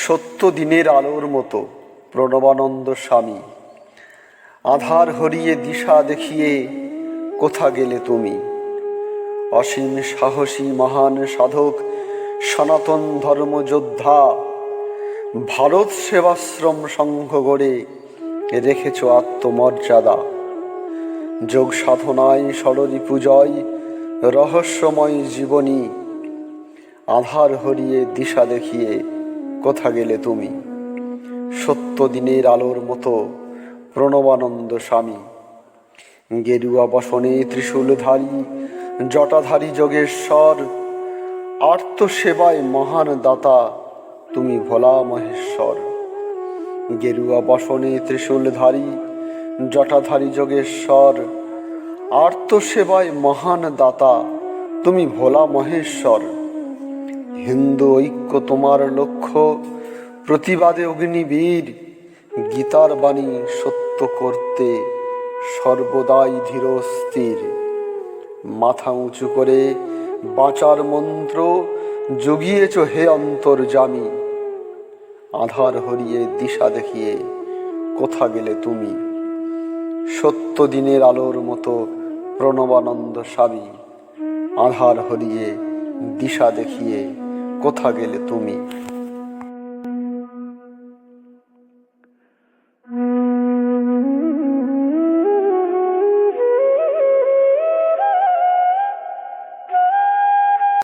সত্য দিনের আলোর মতো প্রণবানন্দ স্বামী, আধার হরিয়ে দিশা দেখিয়ে কোথা গেলে তুমি। অসীম সাহসী মহান সাধক সনাতন ধর্মযোদ্ধা, ভারত সেবাশ্রম সংঘ গড়ে রেখেছ আত্মমর্যাদা। যোগ সাধনায় ষড়রি পূজয় রহস্যময় জীবনী, আধার হরিয়ে দিশা দেখিয়ে কোথা গেলে তুমি। সত্য দিনের আলোর মতো প্রণবানন্দ স্বামী, গেরুয়া বসনে ত্রিশূলধারী জটাধারী যোগেশ্বর, আর্ত সেবায় মহান দাতা তুমি ভোলা মহেশ্বর। গেরুয়া বসনে ত্রিশূলধারী জটাধারী যোগেশ্বর, আর্ত সেবায় মহান দাতা তুমি ভোলা মহেশ্বর। হিন্দু ঐক্য তোমার লক্ষ্য, প্রতিবাদে অগ্নিবীর, গীতার বাণী সত্য করতে সর্বদাই ধীর স্থির। মাথা উঁচু করে বাঁচার মন্ত্র জুগিয়েছ হে অন্তর্যামী, আধার হরিয়ে দিশা দেখিয়ে কোথা গেলে তুমি। সত্য দিনের আলোর মতো প্রণবানন্দ স্বামী, আধার হরিয়ে দিশা দেখিয়ে কোথা গেলে তুমি।